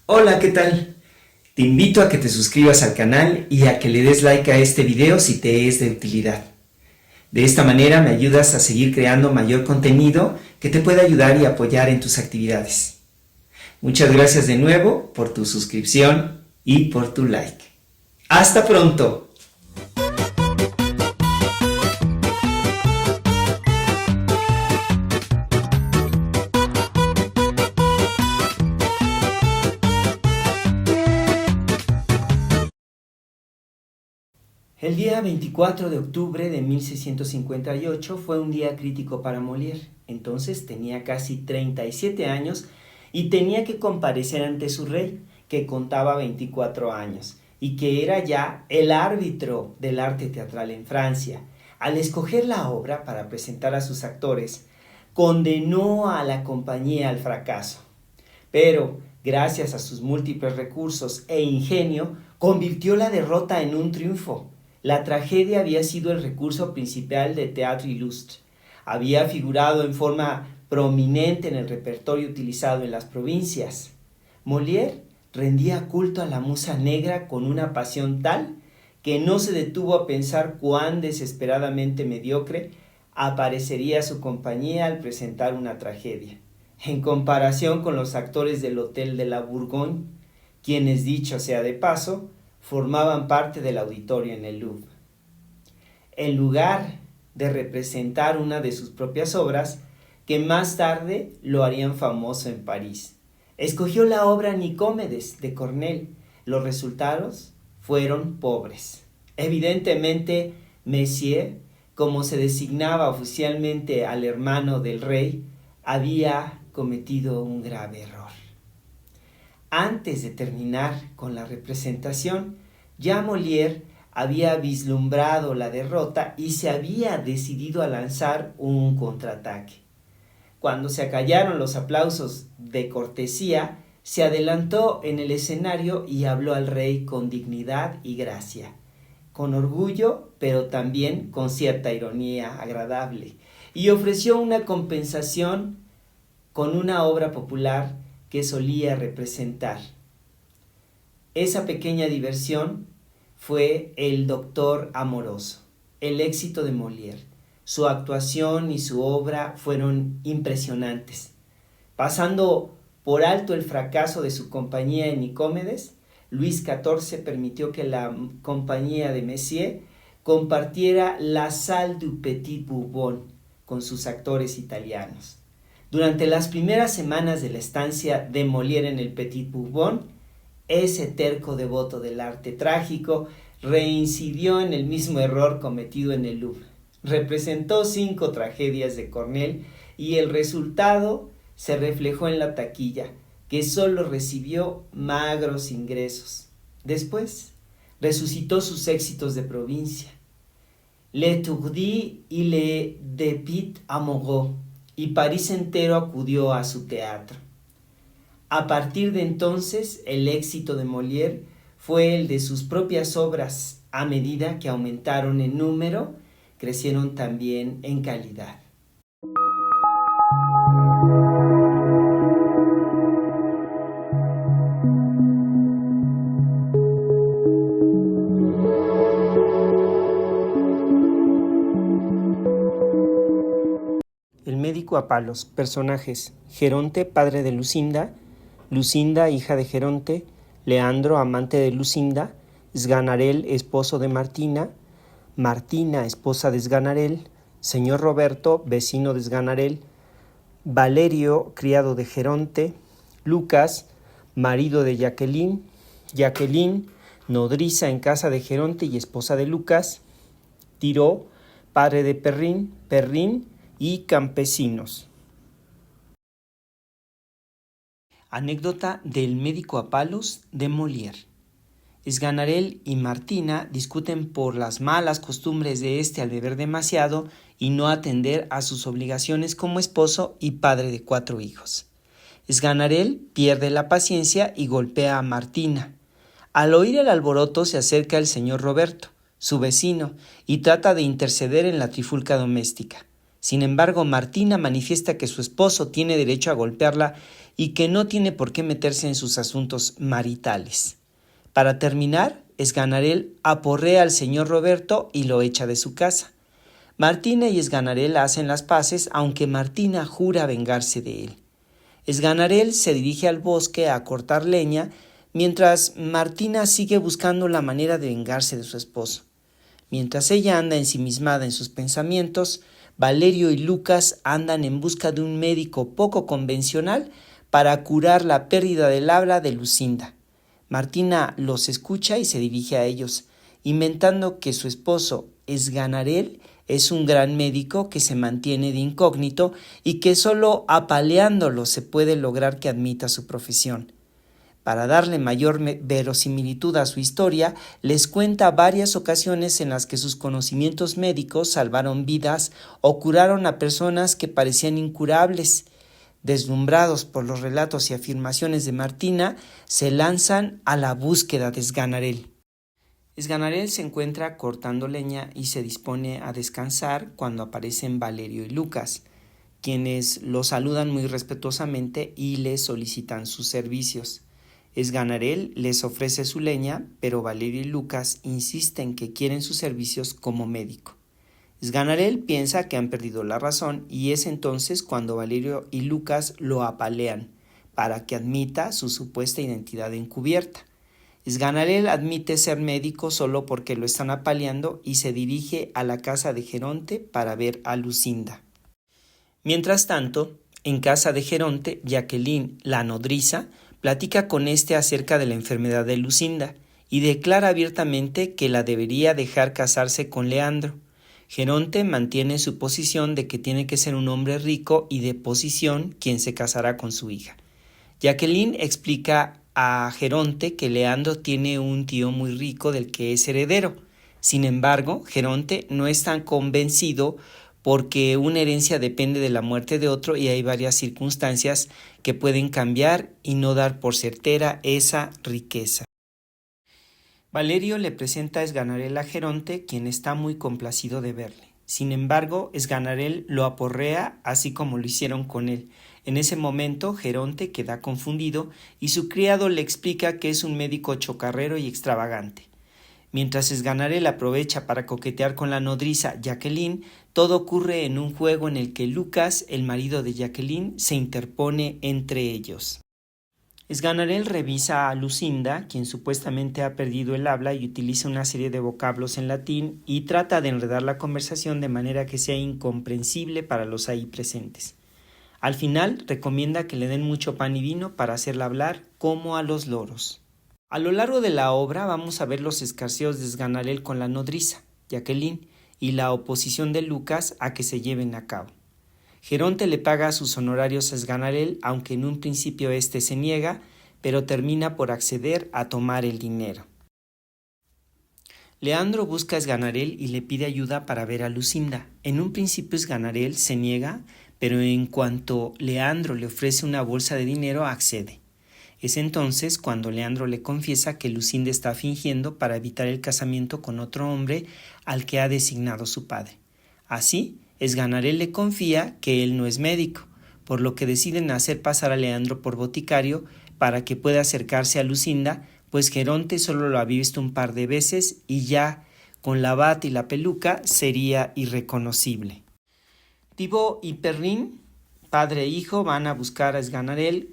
Hola, ¿qué tal? Te invito a que te suscribas al canal y a que le des like a este video si te es de utilidad. De esta manera me ayudas a seguir creando mayor contenido que te pueda ayudar y apoyar en tus actividades. Muchas gracias de nuevo por tu suscripción y por tu like. ¡Hasta pronto! El día 24 de octubre de 1658 fue un día crítico para Molière. Entonces tenía casi 37 años y tenía que comparecer ante su rey, que contaba 24 años, y que era ya el árbitro del arte teatral en Francia. Al escoger la obra para presentar a sus actores, condenó a la compañía al fracaso. Pero, gracias a sus múltiples recursos e ingenio, convirtió la derrota en un triunfo. La tragedia había sido el recurso principal de Théâtre Illustre. Había figurado en forma prominente en el repertorio utilizado en las provincias. Molière rendía culto a la musa negra con una pasión tal que no se detuvo a pensar cuán desesperadamente mediocre aparecería su compañía al presentar una tragedia. En comparación con los actores del Hotel de la Bourgogne, quienes, dicho sea de paso, formaban parte del auditorio en el Louvre. En lugar de representar una de sus propias obras, que más tarde lo harían famoso en París, escogió la obra Nicómedes de Corneille. Los resultados fueron pobres. Evidentemente, Messier, como se designaba oficialmente al hermano del rey, había cometido un grave error. Antes de terminar con la representación, ya Molière había vislumbrado la derrota y se había decidido a lanzar un contraataque. Cuando se acallaron los aplausos de cortesía, se adelantó en el escenario y habló al rey con dignidad y gracia, con orgullo, pero también con cierta ironía agradable, y ofreció una compensación con una obra popular que solía representar. Esa pequeña diversión fue El Doctor Amoroso, el éxito de Molière. Su actuación y su obra fueron impresionantes. Pasando por alto el fracaso de su compañía en Nicómedes, Luis XIV permitió que la compañía de Messier compartiera la Salle du Petit Bourbon con sus actores italianos. Durante las primeras semanas de la estancia de Molière en el Petit Bourbon, ese terco devoto del arte trágico reincidió en el mismo error cometido en el Louvre. Representó 5 tragedias de Corneille y el resultado se reflejó en la taquilla, que solo recibió magros ingresos. Después, resucitó sus éxitos de provincia, L'Étourdi y Le Dépit Amoureux, y París entero acudió a su teatro. A partir de entonces, el éxito de Molière fue el de sus propias obras. A medida que aumentaron en número, crecieron también en calidad. El médico a palos. Personajes: Geronte, padre de Lucinda; Lucinda, hija de Geronte; Leandro, amante de Lucinda; Sganarelle, esposo de Martina; Martina, esposa de Sganarelle; señor Roberto, vecino de Sganarelle; Valerio, criado de Geronte; Lucas, marido de Jacqueline; Jacqueline, nodriza en casa de Geronte y esposa de Lucas; Tiró, padre de Perrin; Perrin y campesinos. Anécdota del médico a palos de Molière. Sganarelle y Martina discuten por las malas costumbres de este al beber demasiado y no atender a sus obligaciones como esposo y padre de 4 hijos. Sganarelle pierde la paciencia y golpea a Martina. Al oír el alboroto se acerca el señor Roberto, su vecino, y trata de interceder en la trifulca doméstica. Sin embargo, Martina manifiesta que su esposo tiene derecho a golpearla y que no tiene por qué meterse en sus asuntos maritales. Para terminar, Esganarelle aporrea al señor Roberto y lo echa de su casa. Martina y Esganarelle hacen las paces, aunque Martina jura vengarse de él. Esganarelle se dirige al bosque a cortar leña, mientras Martina sigue buscando la manera de vengarse de su esposo. Mientras ella anda ensimismada en sus pensamientos, Valerio y Lucas andan en busca de un médico poco convencional para curar la pérdida del habla de Lucinda. Martina los escucha y se dirige a ellos, inventando que su esposo, Esganarelle, es un gran médico que se mantiene de incógnito y que solo apaleándolo se puede lograr que admita su profesión. Para darle mayor verosimilitud a su historia, les cuenta varias ocasiones en las que sus conocimientos médicos salvaron vidas o curaron a personas que parecían incurables. Deslumbrados por los relatos y afirmaciones de Martina, se lanzan a la búsqueda de Esganarelle. Esganarelle se encuentra cortando leña y se dispone a descansar cuando aparecen Valerio y Lucas, quienes lo saludan muy respetuosamente y le solicitan sus servicios. Esganarelle les ofrece su leña, pero Valerio y Lucas insisten que quieren sus servicios como médico. Esganarelle piensa que han perdido la razón y es entonces cuando Valerio y Lucas lo apalean para que admita su supuesta identidad encubierta. Esganarelle admite ser médico solo porque lo están apaleando y se dirige a la casa de Geronte para ver a Lucinda. Mientras tanto, en casa de Geronte, Jacqueline, la nodriza, platica con éste acerca de la enfermedad de Lucinda y declara abiertamente que la debería dejar casarse con Leandro. Geronte mantiene su posición de que tiene que ser un hombre rico y de posición quien se casará con su hija. Jacqueline explica a Geronte que Leandro tiene un tío muy rico del que es heredero. Sin embargo, Geronte no es tan convencido porque una herencia depende de la muerte de otro y hay varias circunstancias que pueden cambiar y no dar por certera esa riqueza. Valerio le presenta a Esganarelle a Geronte, quien está muy complacido de verle. Sin embargo, Esganarelle lo aporrea así como lo hicieron con él. En ese momento, Geronte queda confundido y su criado le explica que es un médico chocarrero y extravagante. Mientras Esganarelle aprovecha para coquetear con la nodriza Jacqueline, todo ocurre en un juego en el que Lucas, el marido de Jacqueline, se interpone entre ellos. Esganarelle revisa a Lucinda, quien supuestamente ha perdido el habla y utiliza una serie de vocablos en latín y trata de enredar la conversación de manera que sea incomprensible para los ahí presentes. Al final recomienda que le den mucho pan y vino para hacerla hablar como a los loros. A lo largo de la obra vamos a ver los escarceos de Esganarelle con la nodriza, Jacqueline, y la oposición de Lucas a que se lleven a cabo. Geronte le paga sus honorarios a Esganarelle, aunque en un principio éste se niega, pero termina por acceder a tomar el dinero. Leandro busca a Esganarelle y le pide ayuda para ver a Lucinda. En un principio Esganarelle se niega, pero en cuanto Leandro le ofrece una bolsa de dinero, accede. Es entonces cuando Leandro le confiesa que Lucinda está fingiendo para evitar el casamiento con otro hombre al que ha designado su padre. Así, Esganarelle le confía que él no es médico, por lo que deciden hacer pasar a Leandro por boticario para que pueda acercarse a Lucinda, pues Geronte solo lo había visto un par de veces y ya con la bata y la peluca sería irreconocible. Thibaut y Perrine, padre e hijo, van a buscar a Esganarelle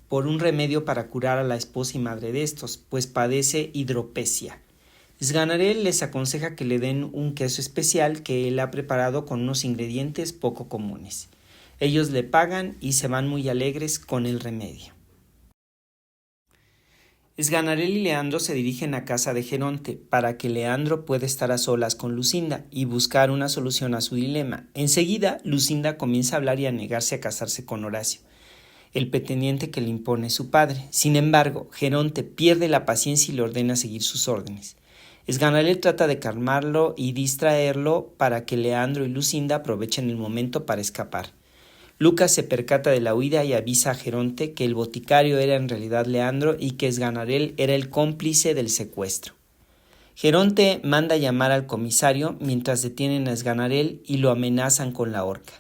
por un remedio para curar a la esposa y madre de estos, pues padece hidropesia. Esganarelle les aconseja que le den un queso especial que él ha preparado con unos ingredientes poco comunes. Ellos le pagan y se van muy alegres con el remedio. Esganarelle y Leandro se dirigen a casa de Geronte para que Leandro pueda estar a solas con Lucinda y buscar una solución a su dilema. Enseguida, Lucinda comienza a hablar y a negarse a casarse con Horacio, el pretendiente que le impone su padre. Sin embargo, Geronte pierde la paciencia y le ordena seguir sus órdenes. Esganarelle trata de calmarlo y distraerlo para que Leandro y Lucinda aprovechen el momento para escapar. Lucas se percata de la huida y avisa a Geronte que el boticario era en realidad Leandro y que Esganarelle era el cómplice del secuestro. Geronte manda llamar al comisario mientras detienen a Esganarel y lo amenazan con la horca.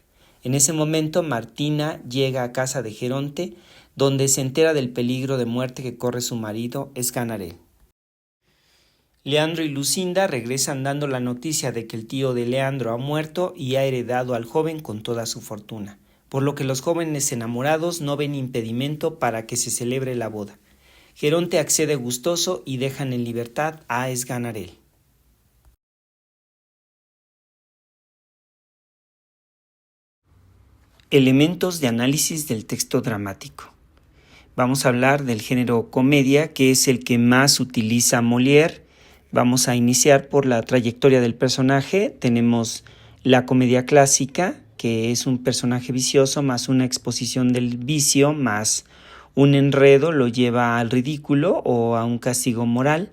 En ese momento Martina llega a casa de Geronte, donde se entera del peligro de muerte que corre su marido Esganarel. Leandro y Lucinda regresan dando la noticia de que el tío de Leandro ha muerto y ha heredado al joven con toda su fortuna, por lo que los jóvenes enamorados no ven impedimento para que se celebre la boda. Geronte accede gustoso y dejan en libertad a Esganarel. Elementos de análisis del texto dramático. Vamos a hablar del género comedia, que es el que más utiliza Molière. Vamos a iniciar por la trayectoria del personaje. Tenemos la comedia clásica, que es un personaje vicioso más una exposición del vicio más un enredo lo lleva al ridículo o a un castigo moral.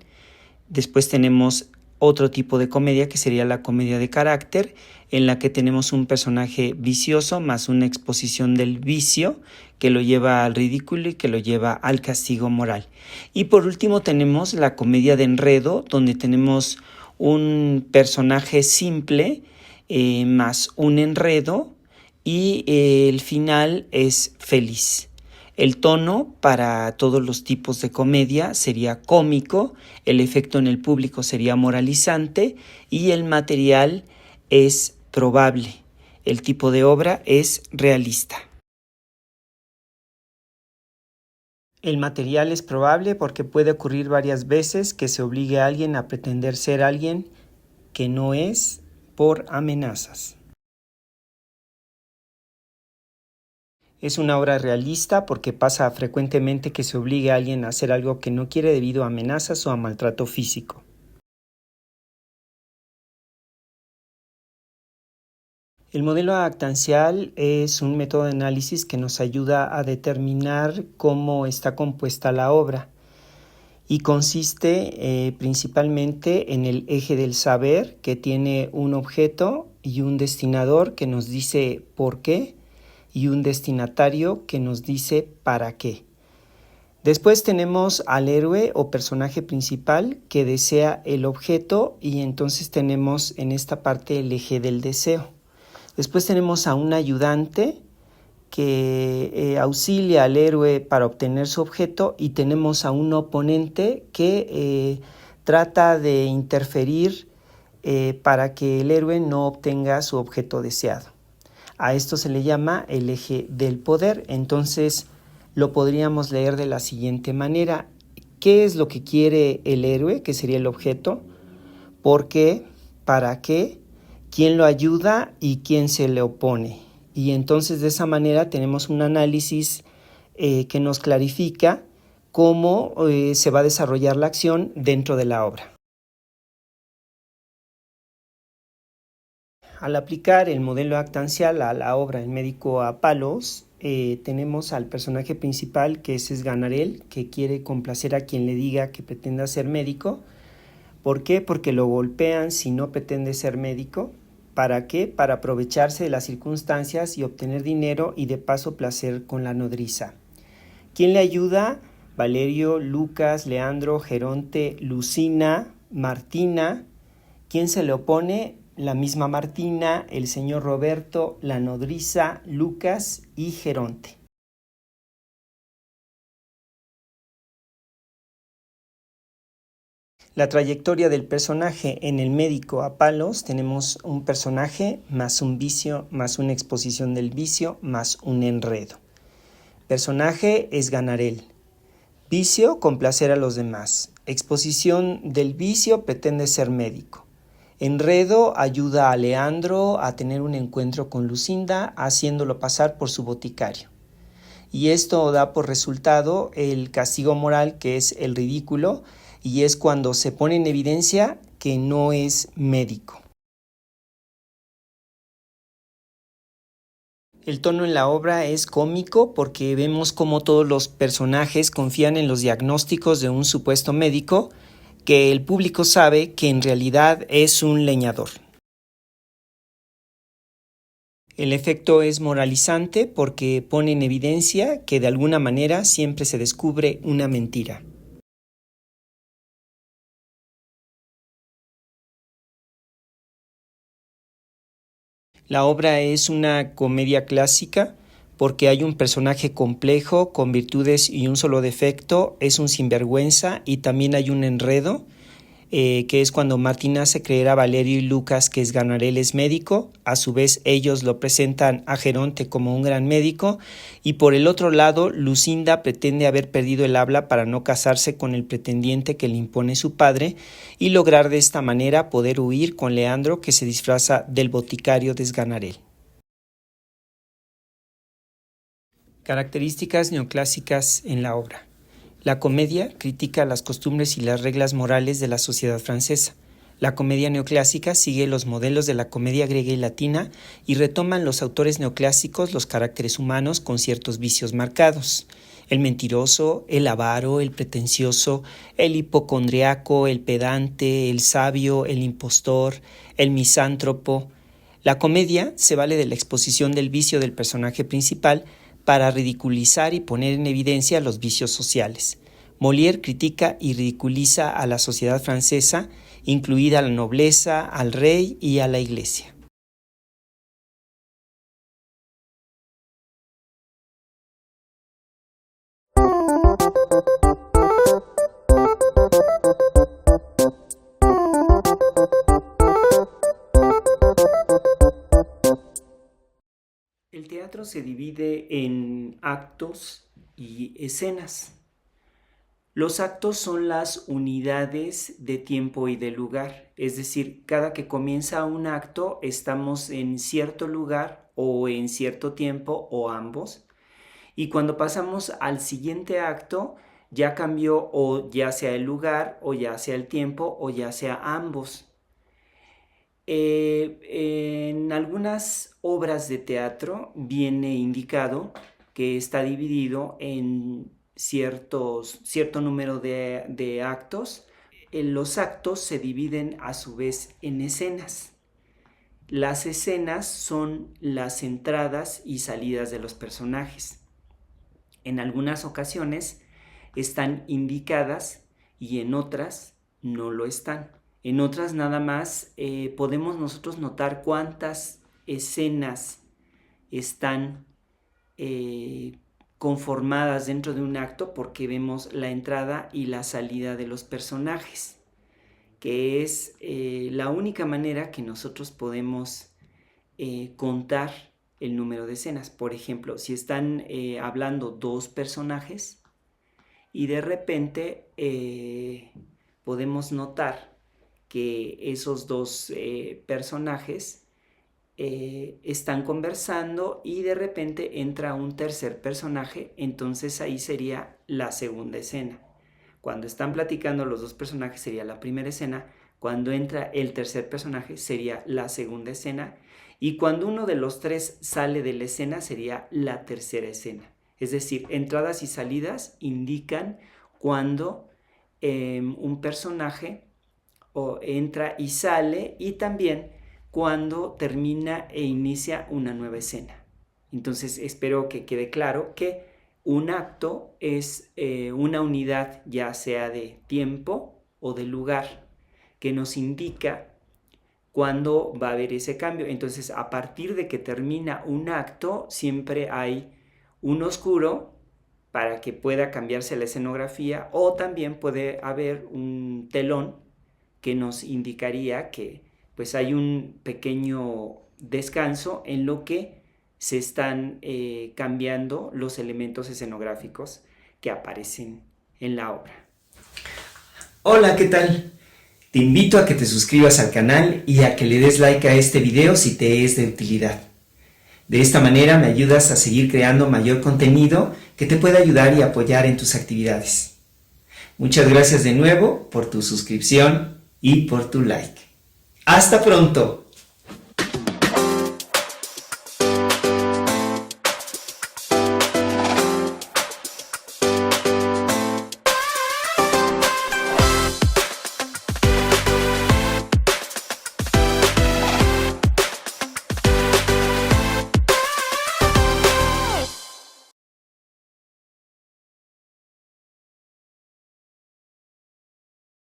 Después tenemos otro tipo de comedia que sería la comedia de carácter, en la que tenemos un personaje vicioso más una exposición del vicio que lo lleva al ridículo y que lo lleva al castigo moral. Y por último tenemos la comedia de enredo, donde tenemos un personaje simple más un enredo y el final es feliz. El tono para todos los tipos de comedia sería cómico, el efecto en el público sería moralizante y el material es probable. El tipo de obra es realista. El material es probable porque puede ocurrir varias veces que se obligue a alguien a pretender ser alguien que no es por amenazas. Es una obra realista porque pasa frecuentemente que se obligue a alguien a hacer algo que no quiere debido a amenazas o a maltrato físico. El modelo actancial es un método de análisis que nos ayuda a determinar cómo está compuesta la obra y consiste principalmente en el eje del saber, que tiene un objeto y un destinador que nos dice por qué, y un destinatario que nos dice para qué. Después tenemos al héroe o personaje principal que desea el objeto y entonces tenemos en esta parte el eje del deseo. Después tenemos a un ayudante que auxilia al héroe para obtener su objeto y tenemos a un oponente que trata de interferir para que el héroe no obtenga su objeto deseado. A esto se le llama el eje del poder. Entonces lo podríamos leer de la siguiente manera. ¿Qué es lo que quiere el héroe, que sería el objeto? ¿Por qué? ¿Para qué? ¿Quién lo ayuda y quién se le opone? Y entonces de esa manera tenemos un análisis que nos clarifica cómo se va a desarrollar la acción dentro de la obra. Al aplicar el modelo actancial a la obra El médico a palos, tenemos al personaje principal, que es Esganarel, que quiere complacer a quien le diga que pretenda ser médico. ¿Por qué? Porque lo golpean si no pretende ser médico. ¿Para qué? Para aprovecharse de las circunstancias y obtener dinero y de paso placer con la nodriza. ¿Quién le ayuda? Valerio, Lucas, Leandro, Geronte, Lucina, Martina. ¿Quién se le opone? La misma Martina, el señor Roberto, la nodriza, Lucas y Geronte. La trayectoria del personaje en El médico a palos, tenemos un personaje más un vicio, más una exposición del vicio, más un enredo. Personaje Esganarel. Vicio, complacer a los demás. Exposición del vicio, pretende ser médico. Enredo, ayuda a Leandro a tener un encuentro con Lucinda, haciéndolo pasar por su boticario. Y esto da por resultado el castigo moral, que es el ridículo, y es cuando se pone en evidencia que no es médico. El tono en la obra es cómico porque vemos cómo todos los personajes confían en los diagnósticos de un supuesto médico que el público sabe que en realidad es un leñador. El efecto es moralizante porque pone en evidencia que de alguna manera siempre se descubre una mentira. La obra es una comedia clásica porque hay un personaje complejo con virtudes y un solo defecto, es un sinvergüenza y también hay un enredo, que es cuando Martín hace creer a Valerio y Lucas que Sganarelle es médico, a su vez ellos lo presentan a Geronte como un gran médico, y por el otro lado Lucinda pretende haber perdido el habla para no casarse con el pretendiente que le impone su padre y lograr de esta manera poder huir con Leandro, que se disfraza del boticario de Sganarelle. Características neoclásicas en la obra. La comedia critica las costumbres y las reglas morales de la sociedad francesa. La comedia neoclásica sigue los modelos de la comedia griega y latina y retoman los autores neoclásicos los caracteres humanos con ciertos vicios marcados. El mentiroso, el avaro, el pretencioso, el hipocondriaco, el pedante, el sabio, el impostor, el misántropo. La comedia se vale de la exposición del vicio del personaje principal para ridiculizar y poner en evidencia los vicios sociales. Molière critica y ridiculiza a la sociedad francesa, incluida la nobleza, al rey y a la iglesia. El teatro se divide en actos y escenas. Los actos son las unidades de tiempo y de lugar, es decir, cada que comienza un acto estamos en cierto lugar o en cierto tiempo o ambos, y cuando pasamos al siguiente acto ya cambió o ya sea el lugar o ya sea el tiempo o ya sea ambos. En algunas obras de teatro viene indicado que está dividido en cierto número de actos. Los actos se dividen a su vez en escenas. Las escenas son las entradas y salidas de los personajes. En algunas ocasiones están indicadas y en otras no lo están. En otras nada más podemos nosotros notar cuántas escenas están conformadas dentro de un acto porque vemos la entrada y la salida de los personajes, que es la única manera que nosotros podemos contar el número de escenas. Por ejemplo, si están hablando dos personajes y de repente podemos notar que esos dos personajes están conversando y de repente entra un tercer personaje, entonces ahí sería la segunda escena. Cuando están platicando los dos personajes sería la primera escena, cuando entra el tercer personaje sería la segunda escena y cuando uno de los tres sale de la escena sería la tercera escena. Es decir, entradas y salidas indican cuando un personaje entra y sale y también cuando termina e inicia una nueva escena. Entonces espero que quede claro que un acto es una unidad ya sea de tiempo o de lugar que nos indica cuándo va a haber ese cambio. Entonces a partir de que termina un acto siempre hay un oscuro para que pueda cambiarse la escenografía o también puede haber un telón que nos indicaría que pues hay un pequeño descanso en lo que se están cambiando los elementos escenográficos que aparecen en la obra. Hola, ¿qué tal? Te invito a que te suscribas al canal y a que le des like a este video si te es de utilidad. De esta manera me ayudas a seguir creando mayor contenido que te pueda ayudar y apoyar en tus actividades. Muchas gracias de nuevo por tu suscripción y por tu like. ¡Hasta pronto!